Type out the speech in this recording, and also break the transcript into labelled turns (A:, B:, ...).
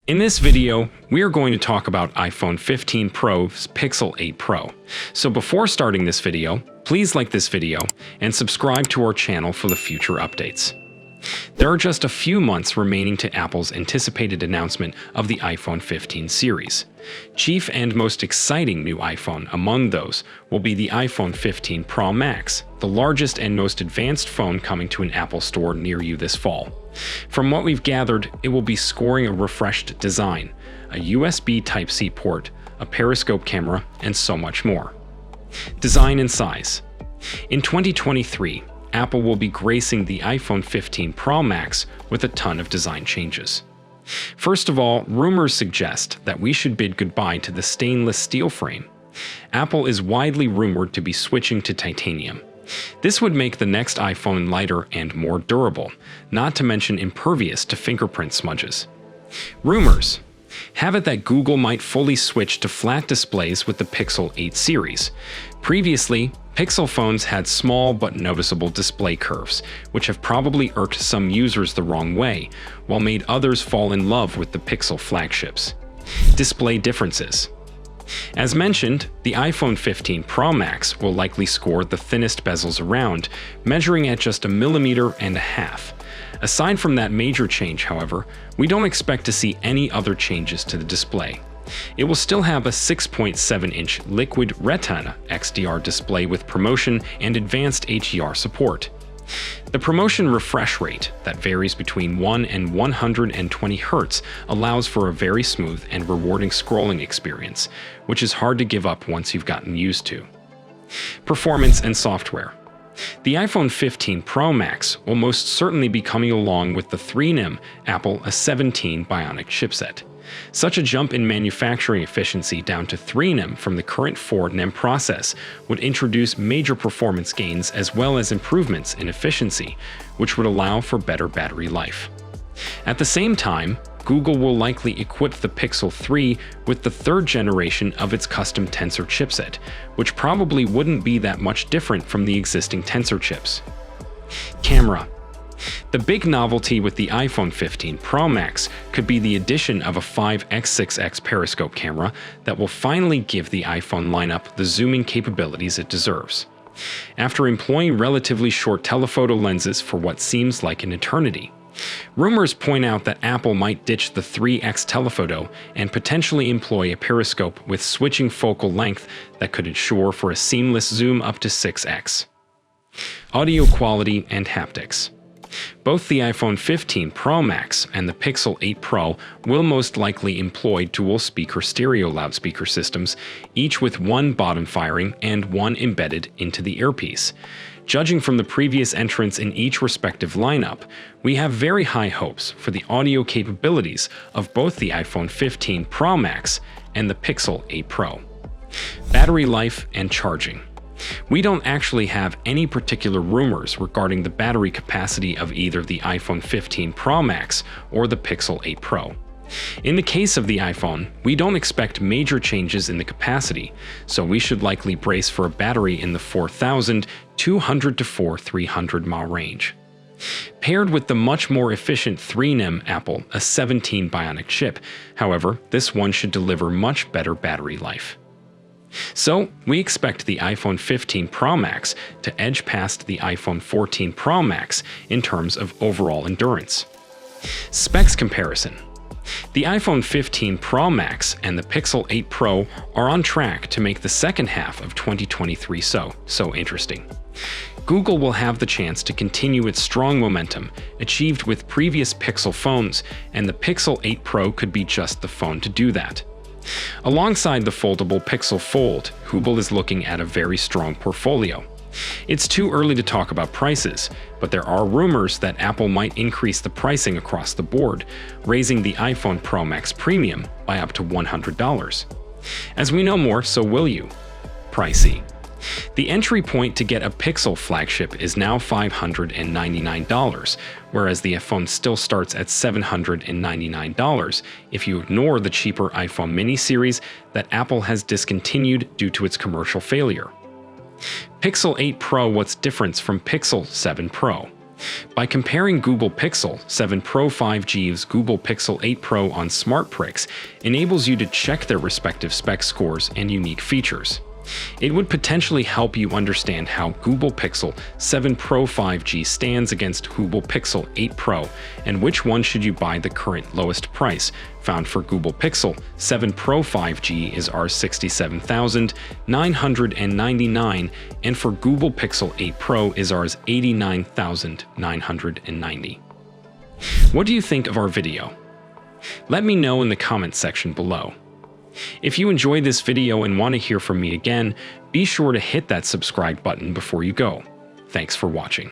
A: In this video, we are going to talk about iPhone 15 Pro's Pixel 8 Pro. So before starting this video, please like this video and subscribe to our channel for the future updates. There are just a few months remaining to Apple's anticipated announcement of the iPhone 15 series. Chief and most exciting new iPhone among those will be the iPhone 15 Pro Max, the largest and most advanced phone coming to an Apple store near you this fall. From what we've gathered, it will be scoring a refreshed design, a USB Type-C port, a periscope camera, and so much more. Design and size. In 2023, Apple will be gracing the iPhone 15 Pro Max with a ton of design changes. First of all, rumors suggest that we should bid goodbye to the stainless steel frame. Apple is widely rumored to be switching to titanium. This would make the next iPhone lighter and more durable, not to mention impervious to fingerprint smudges. Rumors have it that Google might fully switch to flat displays with the Pixel 8 series. Previously, Pixel phones had small but noticeable display curves, which have probably irked some users the wrong way, while made others fall in love with the Pixel flagships. Display differences. As mentioned, the iPhone 15 Pro Max will likely score the thinnest bezels around, measuring at just 1.5 millimeters. Aside from that major change, however, we don't expect to see any other changes to the display. It will still have a 6.7-inch Liquid Retina XDR display with ProMotion and advanced HDR support. The ProMotion refresh rate that varies between 1 and 120 Hz allows for a very smooth and rewarding scrolling experience, which is hard to give up once you've gotten used to. Performance and software. The iPhone 15 Pro Max will most certainly be coming along with the 3nm Apple A17 Bionic chipset. Such a jump in manufacturing efficiency down to 3nm from the current 4nm process would introduce major performance gains as well as improvements in efficiency, which would allow for better battery life. At the same time, Google will likely equip the Pixel 3 with the third generation of its custom Tensor chipset, which probably wouldn't be that much different from the existing Tensor chips. Camera. The big novelty with the iPhone 15 Pro Max could be the addition of a 5x6x periscope camera that will finally give the iPhone lineup the zooming capabilities it deserves. After employing relatively short telephoto lenses for what seems like an eternity, rumors point out that Apple might ditch the 3x telephoto and potentially employ a periscope with switching focal length that could ensure for a seamless zoom up to 6x. Audio quality and haptics. Both the iPhone 15 Pro Max and the Pixel 8 Pro will most likely employ dual-speaker stereo loudspeaker systems, each with one bottom firing and one embedded into the earpiece. Judging from the previous entrants in each respective lineup, we have very high hopes for the audio capabilities of both the iPhone 15 Pro Max and the Pixel 8 Pro. Battery life and charging. We don't actually have any particular rumors regarding the battery capacity of either the iPhone 15 Pro Max or the Pixel 8 Pro. In the case of the iPhone, we don't expect major changes in the capacity, so we should likely brace for a battery in the 4,200 to 4,300 mAh range. Paired with the much more efficient 3nm Apple A17 Bionic chip, however, this one should deliver much better battery life. So, we expect the iPhone 15 Pro Max to edge past the iPhone 14 Pro Max in terms of overall endurance. Specs comparison. The iPhone 15 Pro Max and the Pixel 8 Pro are on track to make the second half of 2023 so interesting. Google will have the chance to continue its strong momentum achieved with previous Pixel phones, and the Pixel 8 Pro could be just the phone to do that. Alongside the foldable Pixel Fold, Google is looking at a very strong portfolio. It's too early to talk about prices, but there are rumors that Apple might increase the pricing across the board, raising the iPhone Pro Max Premium by up to $100. As we know more, so will you. Pricey. The entry point to get a Pixel flagship is now $599, whereas the iPhone still starts at $799 if you ignore the cheaper iPhone mini series that Apple has discontinued due to its commercial failure. Pixel 8 Pro. What's different from Pixel 7 Pro? By comparing Google Pixel 7 Pro 5G's Google Pixel 8 Pro on SmartPrix enables you to check their respective spec scores and unique features. It would potentially help you understand how Google Pixel 7 Pro 5G stands against Google Pixel 8 Pro and which one should you buy. The current lowest price found for Google Pixel 7 Pro 5G is $67,999 and for Google Pixel 8 Pro is $89,990. What do you think of our video? Let me know in the comments section below. If you enjoyed this video and want to hear from me again, be sure to hit that subscribe button before you go. Thanks for watching.